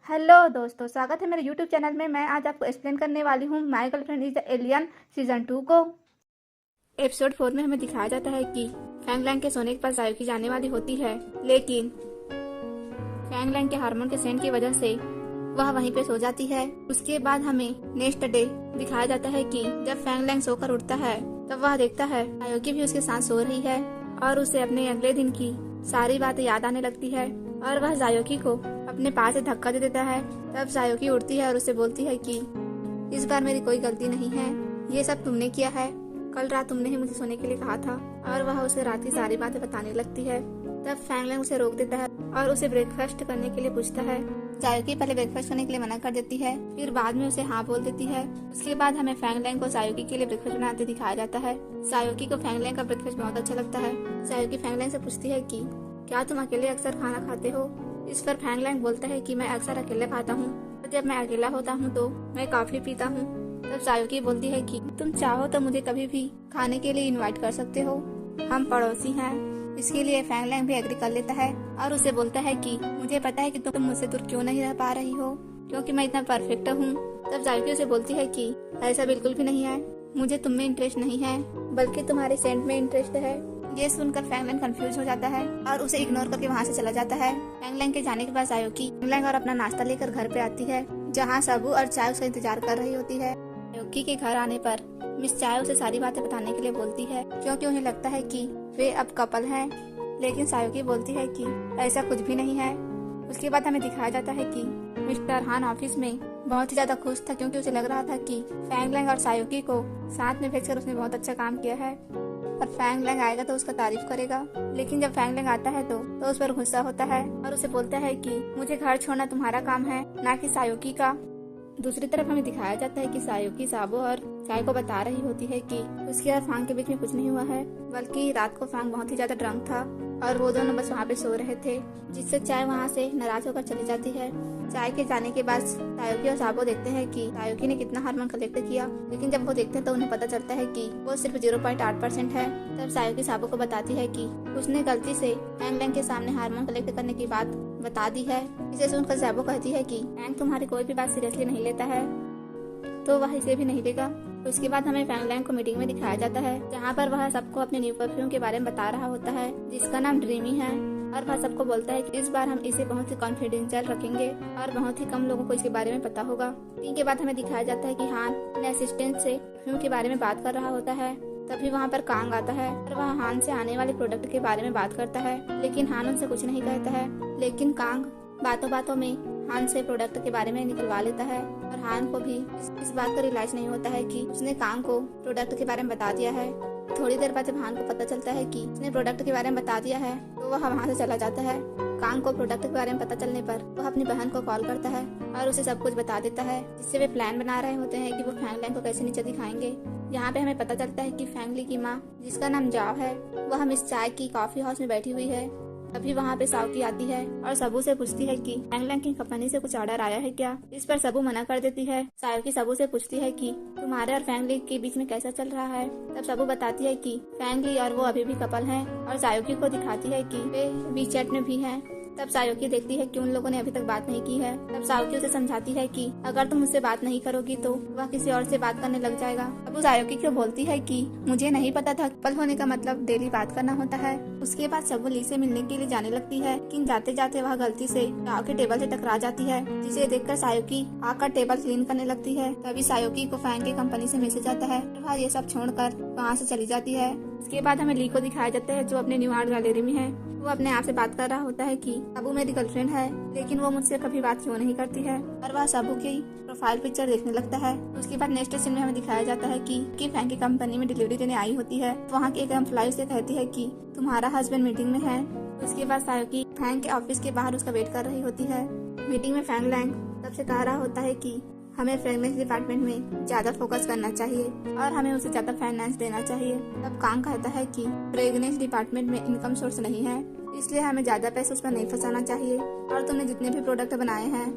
Hello दोस्तों, स्वागत है मेरे यूट्यूब चैनल में। मैं आज आपको एक्सप्लेन करने वाली हूँ my girlfriend is the alien season 2 को। एपिसोड 4 में हमें दिखाया जाता है कि फैंग लैंग के सोने के पास सायुकी जाने वाली होती है, लेकिन फैंग लैंग के हार्मोन के सेंट की वजह से वह वहीं पे सो जाती है। उसके बाद हमें नेक्स्ट डे दिखाया जाता है कि जब फैंग लैंग सोकर उठता है तब वह देखता है सायुकी भी उसके साथ सो रही है और उसे अपने अगले दिन की सारी बातें याद आने लगती है और वह सायुकी को अपने पास से धक्का दे देता है। तब सायुकी उठती है और उसे बोलती है कि इस बार मेरी कोई गलती नहीं है, ये सब तुमने किया है। कल रात तुमने ही मुझे सोने के लिए कहा था। और वह उसे रात की सारी बातें बताने लगती है। तब फैंग लैंग उसे रोक देता है और उसे ब्रेकफास्ट करने के लिए पूछता है। सायुकी पहले ब्रेकफास्ट करने के लिए मना कर देती है, फिर बाद में उसे हाँ बोल देती है। उसके बाद हमें फैंग लैंग को सायुकी के लिए ब्रेकफास्ट बनाते दिखाया जाता है। सायुकी को फैंग लैंग का ब्रेकफास्ट बहुत अच्छा लगता है। सायुकी फैंग लैंग से पूछती है कि क्या तुम अकेले अक्सर खाना खाते हो। इस पर फैंग लैंग बोलता है कि मैं अक्सर अकेले खाता हूँ और जब मैं अकेला होता हूँ तो मैं कॉफी पीता हूँ। तब सायुकी बोलती है कि तुम चाहो तो मुझे कभी भी खाने के लिए इनवाइट कर सकते हो, हम पड़ोसी हैं। इसके लिए फैंग लैंग भी एग्री कर लेता है और उसे बोलता है कि मुझे पता है कि तुम मुझसे दूर क्यों नहीं रह पा रही हो, क्योंकि मैं इतना परफेक्ट हूँ। तब सायुकी उसे बोलती है कि ऐसा बिल्कुल भी नहीं है, मुझे तुम में इंटरेस्ट नहीं है बल्कि तुम्हारे सेंट में इंटरेस्ट है। ये सुनकर फैंग लैंग कंफ्यूज हो जाता है और उसे इग्नोर करके वहाँ से चला जाता है। फैंग लैंग के जाने के बाद सायुकी फैंग लैंग और अपना नाश्ता लेकर घर पे आती है, जहाँ सबू और चाय उसका इंतजार कर रही होती है। सायुकी के घर आने पर मिस चाय उसे सारी बातें बताने के लिए बोलती है, क्योंकि उन्हें लगता है कि वे अब कपल हैं। लेकिन सायुकी बोलती है कि ऐसा कुछ भी नहीं है। उसके बाद हमें दिखाया जाता है कि मिस्टर हान ऑफिस में बहुत ही ज्यादा खुश था, क्योंकि उसे लग रहा था कि फैंग लैंग और सायुकी को साथ में भेजकर उसने बहुत अच्छा काम किया है और फैंग लैंग आएगा तो उसका तारीफ करेगा। लेकिन जब फैंग लैंग आता है तो उस पर गुस्सा होता है और उसे बोलता है कि मुझे घर छोड़ना तुम्हारा काम है, ना कि सायुकी का। दूसरी तरफ हमें दिखाया जाता है कि सायुकी साबो और चाय को बता रही होती है कि उसके और फांग के बीच में कुछ नहीं हुआ है, बल्कि रात को फांग बहुत ही ज्यादा ड्रंक था और वो दोनों बस वहाँ पे सो रहे थे, जिससे चाय वहाँ से नाराज होकर चली जाती है। चाय के जाने के बाद सायुकी और साबो देखते हैं कि सायुकी ने कितना हार्मोन कलेक्ट किया, लेकिन जब वो देखते हैं तो उन्हें पता चलता है कि वो सिर्फ 0.8% है। तब सायुकी साबो को बताती है कि उसने गलती से फैंग लैंग के सामने हार्मोन कलेक्ट करने की बात बता दी है। इसे सुनकर साबो कहती है कि फैंग तुम्हारी कोई भी बात सीरियसली नहीं लेता है, तो वह इसे भी नहीं लेगा। उसके बाद हमें फैंग लैंग को मीटिंग में दिखाया जाता है, जहाँ पर वह सबको अपने न्यू परफ्यूम के बारे में बता रहा होता है, जिसका नाम ड्रीमी है। और वह सबको बोलता है कि इस बार हम इसे बहुत ही कॉन्फिडेंशियल रखेंगे और बहुत ही कम लोगों को इसके बारे में पता होगा। मीटिंग के बाद हमें दिखाया जाता है कि हान अपने असिस्टेंट से परफ्यूम के बारे में बात कर रहा होता है। तभी वहाँ पर कांग आता है और वह हान से आने वाले प्रोडक्ट के बारे में बात करता है, लेकिन हान उनसे कुछ नहीं कहता है। लेकिन कांग बातों बातों में हान से प्रोडक्ट के बारे में निकलवा लेता है और हान को भी इस बात का रियलाइज नहीं होता है कि उसने कांग को प्रोडक्ट के बारे में बता दिया है। थोड़ी देर बाद जब हान को पता चलता है कि उसने प्रोडक्ट के बारे में बता दिया है तो वह वहाँ से चला जाता है। कांग को प्रोडक्ट के बारे में पता चलने पर वह अपनी बहन को कॉल करता है और उसे सब कुछ बता देता है, जिससे वे प्लान बना रहे होते हैं कि वो फैंग लैंग को कैसे नीचे दिखाएंगे। यहाँ पे हमें पता चलता है कि फैंगली की माँ, जिसका नाम जाव है, वह मिस चाय की कॉफी हाउस में बैठी हुई है। तभी वहाँ पे सायुकी आती है और सबू से पूछती है कि फैंग लैंग की कंपनी से कुछ ऑर्डर आया है क्या। इस पर सबू मना कर देती है। सायुकी सबू से पूछती है कि तुम्हारे और फैंगली के बीच में कैसा चल रहा है। तब सबू बताती है कि फैंगली और वो अभी भी कपल हैं और सायुकी को दिखाती है कि वे वीचैट में भी हैं। तब सायुकी देखती है कि उन लोगों ने अभी तक बात नहीं की है। तब सायुकी उसे समझाती है कि अगर तुम मुझसे बात नहीं करोगी तो वह किसी और से बात करने लग जाएगा। अब वो सायुकी को बोलती है कि मुझे नहीं पता था कपल होने का मतलब डेली बात करना होता है। उसके बाद सबू ली से मिलने के लिए जाने लगती है, लेकिन जाते जाते वह गलती से चाव के टेबल से टकरा जाती है, जिसे देखकर सायुकी आकर टेबल क्लीन करने लगती है। तभी सायुकी को फैंग की कंपनी से मैसेज आता है और वह ये सब छोड़कर वहाँ से चली जाती है। उसके बाद हमें ली को दिखाया जाता है, जो अपने न्यू आर्ट गैलरी में है। वो अपने आप से बात कर रहा होता है कि सबू मेरी गर्लफ्रेंड है, लेकिन वो मुझसे कभी बात क्यों नहीं करती है, और वह सबू की प्रोफाइल पिक्चर देखने लगता है। उसके बाद नेक्स्ट सीन में हमें दिखाया जाता है कि फैंग की कंपनी में डिलीवरी देने आई होती है। वहाँ की एक एम्प्लॉय से कहती है कि तुम्हारा हस्बैंड मीटिंग में है। उसके बाद सायुकी फैंग के ऑफिस के बाहर उसका वेट कर रही होती है। मीटिंग में फैंग लैंग सबसे कह रहा होता है कि हमें फ्रेगनेंस डिपार्टमेंट में ज्यादा फोकस करना चाहिए और हमें उसे ज्यादा फाइनेंस देना चाहिए। तब कांग कहता है कि फ्रेगनेंस डिपार्टमेंट में इनकम सोर्स नहीं है, इसलिए हमें ज्यादा पैसे उस पर नहीं फंसाना चाहिए। और तुमने जितने भी प्रोडक्ट बनाए हैं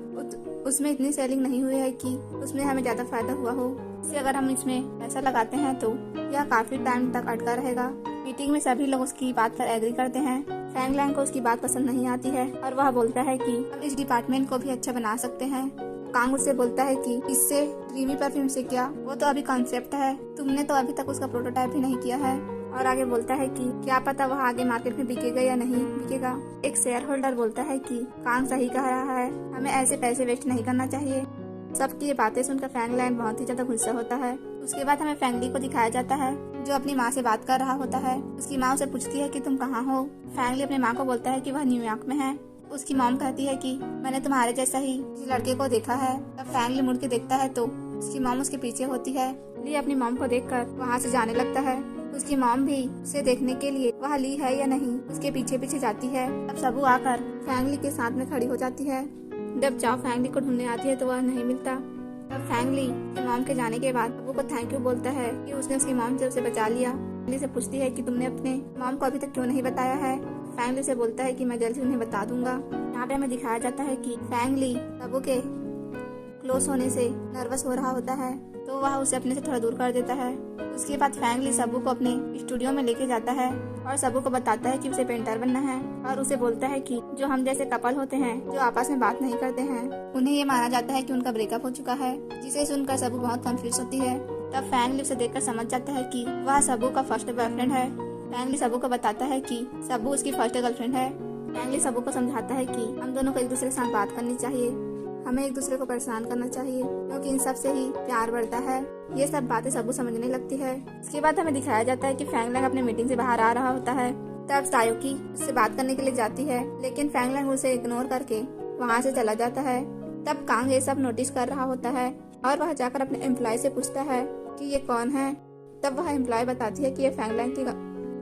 उसमें इतनी सेलिंग नहीं हुई है कि उसमें हमें ज्यादा फायदा हुआ हो। इसलिए अगर हम इसमें पैसा लगाते हैं तो यह काफी टाइम तक अटका रहेगा। मीटिंग में सभी लोग उसकी बात पर एग्री करते हैं। फैंग लैंग को उसकी बात पसंद नहीं आती है और वह बोलता है कि हम इस डिपार्टमेंट को भी अच्छा बना सकते हैं। कांग उससे बोलता है कि इससे क्रीमी परफ्यूम से क्या, वो तो अभी कॉन्सेप्ट है, तुमने तो अभी तक उसका प्रोटोटाइप भी नहीं किया है। और आगे बोलता है कि क्या पता वह आगे मार्केट में बिकेगा या नहीं बिकेगा। एक शेयर होल्डर बोलता है कि कांग सही कह रहा है, हमें ऐसे पैसे वेस्ट नहीं करना चाहिए। सबकी ये बातें सुनकर फैंग लैंग बहुत ही ज्यादा गुस्सा होता है। उसके बाद हमें फैंगली को दिखाया जाता है जो अपनी माँ से बात कर रहा होता है। उसकी माँ उसे पूछती है कि तुम कहाँ हो। फैंगली अपनी माँ को बोलता है कि वह न्यूयॉर्क में है। उसकी मॉम कहती है कि मैंने तुम्हारे जैसा ही किसी लड़के को देखा है। तब फैंगली मुड़ के देखता है तो उसकी मॉम उसके पीछे होती है। ली अपनी मॉम को देखकर वहाँ से जाने लगता है। उसकी मॉम भी उसे देखने के लिए वह ली है या नहीं उसके पीछे पीछे जाती है। तब सबू आकर फैंगली के साथ में खड़ी हो जाती है। जब चाओ फैंगली को ढूंढने आती है तो वह नहीं मिलता। तब फैंगली मॉम के जाने के बाद सबू को थैंक यू बोलता है कि उसने उसकी मॉम से उसे बचा लिया। फैंगली से पूछती है कि तुमने अपने मॉम को अभी तक क्यों नहीं बताया है। फैंगली से बोलता है कि मैं जल्द ही उन्हें बता दूंगा। यहाँ पे हमें दिखाया जाता है कि फैंगली सबू के क्लोज होने से नर्वस हो रहा होता है तो वह उसे अपने से थोड़ा दूर कर देता है। उसके बाद फैंगली सबू को अपने स्टूडियो में लेके जाता है और सबू को बताता है कि उसे पेंटर बनना है और उसे बोलता है कि जो हम जैसे कपल होते हैं जो आपस में बात नहीं करते हैं उन्हें ये माना जाता है कि उनका ब्रेकअप हो चुका है, जिसे सुनकर सबू बहुत कंफ्यूज होती है। तब फैंगली उसे देखकर समझ जाता है कि वह सबू का फर्स्ट बॉयफ्रेंड है। फैंगली सबू को बताता है कि सबू उसकी फर्स्ट गर्लफ्रेंड है। फैंगली सबू को समझाता है कि हम दोनों को एक दूसरे के साथ बात करनी चाहिए, हमें एक दूसरे को परेशान करना चाहिए क्योंकि इन सब से ही प्यार बढ़ता है। ये सब बातें सबू समझने लगती है। इसके बाद हमें दिखाया जाता है कि फैंग लैंग अपने मीटिंग से बाहर आ रहा होता है। तब सायोकी उससे बात करने के लिए जाती है लेकिन फैंग लैंग उसे इग्नोर करके वहाँ से चला जाता है। तब कांग ये सब नोटिस कर रहा होता है और वह जाकर अपने एम्प्लॉय से पूछता है कि ये कौन है। तब वह एम्प्लॉय बताती है कि ये फैंग लैंग की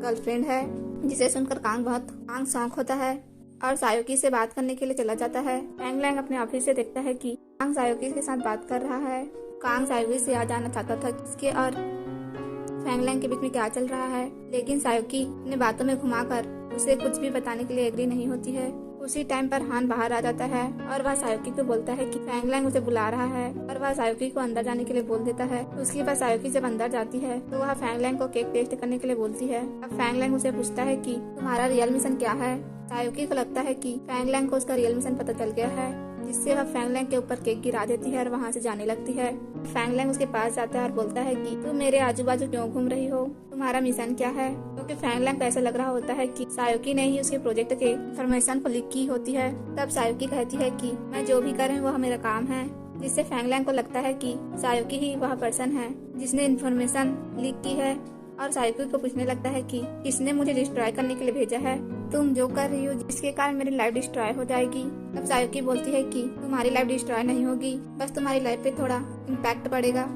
गर्लफ्रेंड है, जिसे सुनकर कांग शौक होता है और सायोकी से बात करने के लिए चला जाता है। फैंग लैंग अपने ऑफिस से देखता है कि कांग सायोकी के साथ बात कर रहा है। कांग सायोकी से याद आना चाहता था किसके और फैंग लैंग के बीच में क्या चल रहा है, लेकिन सायोकी अपने बातों में घुमाकर उसे कुछ भी बताने के लिए एग्री नहीं होती है। उसी टाइम पर हान बाहर आ जाता है और वह सायोकी को बोलता है कि फैंग लैंग उसे बुला रहा है और वह सायोकी को अंदर जाने के लिए बोल देता है। उसके बाद सायोकी जब अंदर जाती है तो वह फैंग लैंग को केक टेस्ट करने के लिए बोलती है। अब फैंग लैंग उसे पूछता है कि तुम्हारा रियल मिशन क्या है। सायोकी को लगता है कि फैंग लैंग को उसका रियल मिशन पता चल गया है, जिससे वह फैंग लैंग के ऊपर केक गिरा देती है और वहाँ से जाने लगती है। फैंग लैंग उसके पास जाता है और बोलता है कि तुम मेरे आजू बाजू क्यों घूम रही हो, तुम्हारा मिशन क्या है। क्योंकि फैंग लैंग को ऐसा लग रहा होता है कि सायोकी ने ही उसके प्रोजेक्ट के इन्फॉर्मेशन को लीक की होती है। तब सायोकी कहती है कि मैं जो भी कर रही हूँ वह मेरा काम है, जिससे फैंग लैंग को लगता है कि सायोकी ही वह पर्सन है जिसने इन्फॉर्मेशन लीक की है और सायोकी को पूछने लगता है कि किसने मुझे डिस्ट्रॉय करने के लिए भेजा है, तुम जो कर रही हो जिसके कारण मेरी लाइफ डिस्ट्रॉय हो जाएगी। तब सायोकी बोलती है कि तुम्हारी लाइफ डिस्ट्रॉय नहीं होगी, बस तुम्हारी लाइफ पे थोड़ा इम्पैक्ट पड़ेगा।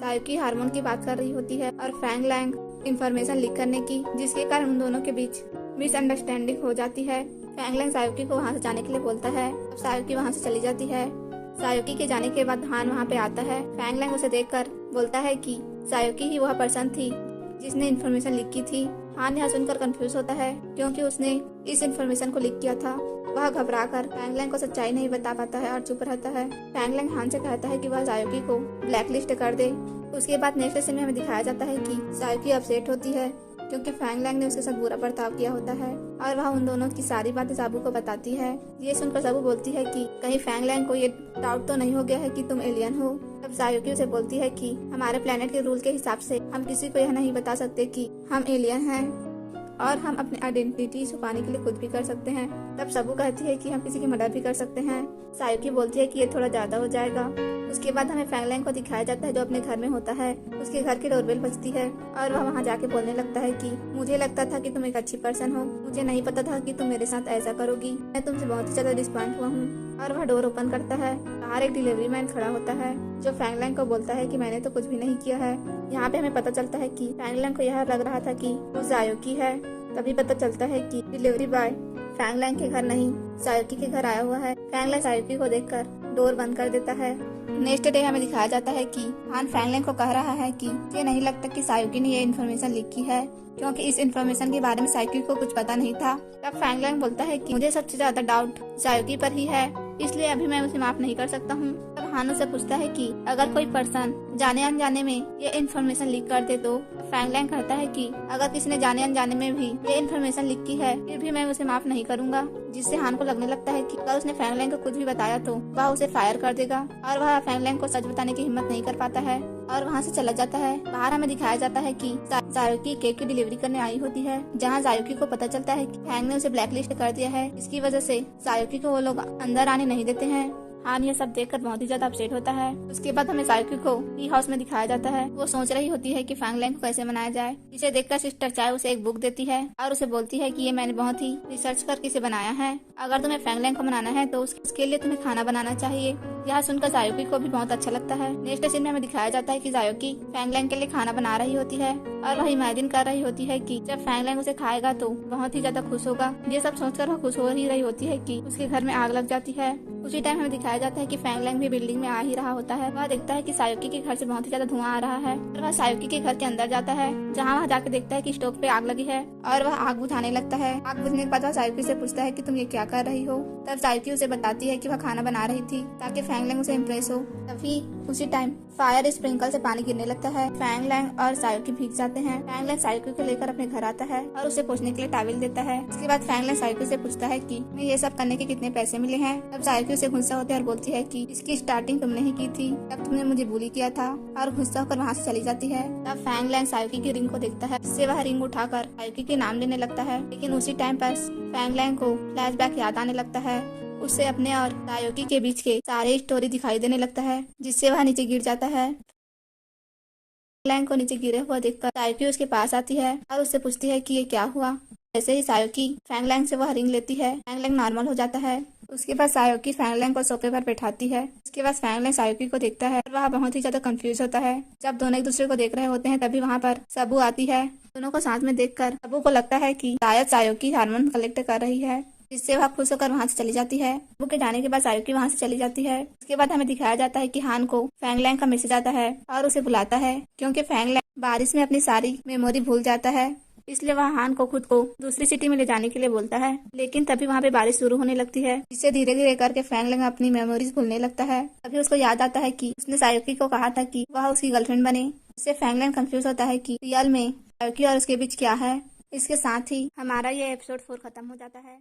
सायोकी हार्मोन की बात कर रही होती है और फैंग लैंग इन्फॉर्मेशन लीक करने की, जिसके कारण उन दोनों के बीच मिसअंडरस्टैंडिंग हो जाती है। फैंग लैंग सायोकी को वहाँ से जाने के लिए बोलता है। अब सायोकी वहाँ से चली जाती है। सायोकी के जाने के बाद हान वहाँ पे आता है। फैंग लैंग उसे देखकर बोलता है कि सायोकी ही वह पर्सन थी जिसने इन्फॉर्मेशन लीक की थी। हान यह सुनकर कंफ्यूज होता है क्योंकि उसने इस इन्फॉर्मेशन को लीक किया था। वह घबराकर फैंग लैंग को सच्चाई नहीं बता पाता है और चुप रहता है। फैंग लैंग हान से कहता है कि वह सायोकी को ब्लैकलिस्ट कर दे। उसके बाद नेक्स्ट सीन में हमें दिखाया जाता है कि सायोकी अपसेट होती है क्योंकि फैंग लैंग ने उसके साथ बुरा बर्ताव किया होता है और वह उन दोनों की सारी बातें साबू को बताती है। ये सुनकर साबू बोलती है कि कहीं फैंग लैंग को ये डाउट तो नहीं हो गया है कि तुम एलियन हो। तब सायोकी उसे बोलती है कि हमारे प्लेनेट के रूल के हिसाब से हम किसी को यह नहीं बता सकते कि हम एलियन हैं और हम अपनी आइडेंटिटी छुपाने के लिए कुछ भी कर सकते हैं। तब सबू कहती है कि हम किसी की मदद भी कर सकते हैं। सायोकी बोलती है कि ये थोड़ा ज्यादा हो जाएगा। उसके बाद हमें फैंग लैंग को दिखाया जाता है जो अपने घर में होता है। उसके घर की डोरबेल बजती है और वह वहाँ जाके बोलने लगता है कि मुझे लगता था कि तुम एक अच्छी पर्सन हो, मुझे नहीं पता था कि तुम मेरे साथ ऐसा करोगी, मैं तुमसे बहुत ही ज्यादा डिसपॉइंट हुआ हूँ। और वह डोर ओपन करता है। बाहर एक डिलीवरी मैन खड़ा होता है जो फैंग लैंग को बोलता है कि मैंने तो कुछ भी नहीं किया है। यहाँ पे हमें पता चलता है कि फैंग लैंग को यह लग रहा था कि वो सायोकी है। तभी पता चलता है कि डिलीवरी बॉय फैंग लैंग के घर नहीं सायोकी के घर आया हुआ है। फैंग लैंग सायोकी को देखकर डोर बंद कर देता है। नेक्स्ट डे हमें दिखाया जाता है कि हान फैंग लैंग को कह रहा है कि ये नहीं लगता कि सायोकी ने ये इन्फॉर्मेशन लीक की है क्योंकि इस इन्फॉर्मेशन के बारे में सायोकी को कुछ पता नहीं था। तब फैंग लैंग बोलता है कि मुझे सबसे ज्यादा डाउट सायोकी पर ही है। इसलिए अभी मैं उसे माफ नहीं कर सकता हूँ। तब हान उसे पूछता है कि अगर कोई पर्सन जाने अनजाने में ये इन्फॉर्मेशन लीक कर दे तो फैंग लैंग कहता है कि अगर किसी ने जाने अनजाने में भी ये इन्फॉर्मेशन लीक की है फिर भी मैं उसे माफ नहीं करूंगा। जिससे हान को लगने लगता है कि अगर उसने फैंग लैंग को कुछ भी बताया तो वह उसे फायर कर देगा और वह फैंग लैंग को सच बताने की हिम्मत नहीं कर पाता है और वहाँ से चला जाता है। बाहर हमें दिखाया जाता है कि जायोकी केक की डिलीवरी करने आई होती है, जहाँ जायोकी को पता चलता है कि फैंग ने उसे ब्लैकलिस्ट कर दिया है। इसकी वजह से जायोकी को वो लोग अंदर आने नहीं देते हैं। हान ये सब देखकर बहुत ही ज्यादा अपसेट होता है। उसके बाद हमें जायोकी को टी हाउस में दिखाया जाता है। वो सोच रही होती है कि फैंग लैंग को कैसे मनाया जाए। इसे देखकर सिस्टर चाय उसे एक बुक देती है और उसे बोलती है कि ये मैंने बहुत ही रिसर्च करके इसे बनाया है। अगर तुम्हें फैंग लैंग को मनाना है तो उसके लिए तुम्हें खाना बनाना चाहिए। यह सुनकर जायोकी को भी बहुत अच्छा लगता है। नेक्स्ट सीन में हमें दिखाया जाता है कि जायोकी फैंग लैंग के लिए खाना बना रही होती है और वह इमेजिन कर रही होती है कि जब फैंग लैंग उसे खाएगा तो बहुत ही ज्यादा खुश होगा। ये सब सोचकर वह खुश हो ही रही होती है कि उसके घर में आग लग जाती है। उसी टाइम हमें दिखाया जाता है कि फैंग लैंग भी बिल्डिंग में आ ही रहा होता है। वह देखता है कि सायोकी के घर से बहुत ही ज्यादा धुआं आ रहा है और वह सायोकी के घर के अंदर जाता है, जहाँ वह जाकर देखता है कि स्टोव पे आग लगी है और वह आग बुझाने लगता है। आग बुझने के बाद वह सायोकी से पूछता है कि तुम ये क्या कर रही हो। तब सायोकी उसे बताती है कि वह खाना बना रही थी ताकि फैंग लैंग उसे इम्प्रेस हो। तभी उसी टाइम फायर स्प्रिंकल से पानी गिरने लगता है। फैंग लैंग और सायोकी भीग जाते हैं। फैंग लैंग सायोकी को लेकर अपने घर आता है और उसे पोंछने के लिए टॉवल देता है। उसके बाद फैंग लैंग सायोकी से पूछता है कि मैं ये सब करने के कितने पैसे मिले हैं। तब सायोकी उसे गुस्सा होती है और बोलती है कि इसकी स्टार्टिंग तुमने ही की थी, तब तुमने मुझे बुली किया था, और गुस्सा होकर वहाँ से चली जाती है। तब फैंग लैंग सायोकी की रिंग को देखता है, जिससे वह रिंग उठाकर सायोकी के नाम लेने लगता है। लेकिन उसी टाइम पर फैंग लैंग को फ्लैशबैक याद आने लगता है। उससे अपने और सायोकी के बीच के सारे स्टोरी दिखाई देने लगता है, जिससे वह नीचे गिर जाता है। लैंग को नीचे गिरे हुआ देखकर सायोकी उसके पास आती है और उससे पूछती है कि ये क्या हुआ। जैसे ही सायोकी फैंग लैंग से वह रिंग लेती है, फैंग लैंग नॉर्मल हो जाता है। उसके बाद सायोकी फैंग लैंग को सोफे पर बैठाती है। उसके बाद फैंग लैंग सायोकी को देखता है और वह बहुत ही ज्यादा कंफ्यूज होता है। जब दोनों एक दूसरे को देख रहे होते हैं तभी वहाँ पर सबू आती है। दोनों को साथ में देखकर सबू को लगता है कि शायद सायोकी हार्मोन कलेक्ट कर रही है, जिससे वह खुश होकर वहाँ से चली जाती है। सबू के जाने के बाद सायोकी वहाँ से चली जाती है। उसके बाद हमें दिखाया जाता है कि हान को फैंग लैंग का मैसेज आता है और उसे बुलाता है, क्योंकि फैंग लैंग बारिश में अपनी सारी मेमोरी भूल जाता है। इसलिए वह हान को खुद को दूसरी सिटी में ले जाने के लिए बोलता है। लेकिन तभी वहाँ पे बारिश शुरू होने लगती है, जिससे धीरे धीरे करके फैंग लैंग अपनी मेमोरीज भूलने लगता है। तभी उसको याद आता है कि उसने सायोकी को कहा था कि वह उसकी गर्लफ्रेंड बने। इससे फैंग लैंग कंफ्यूज होता है कि रियल में सायोकी और उसके बीच क्या है। इसके साथ ही हमारा ये एपिसोड 4 खत्म हो जाता है।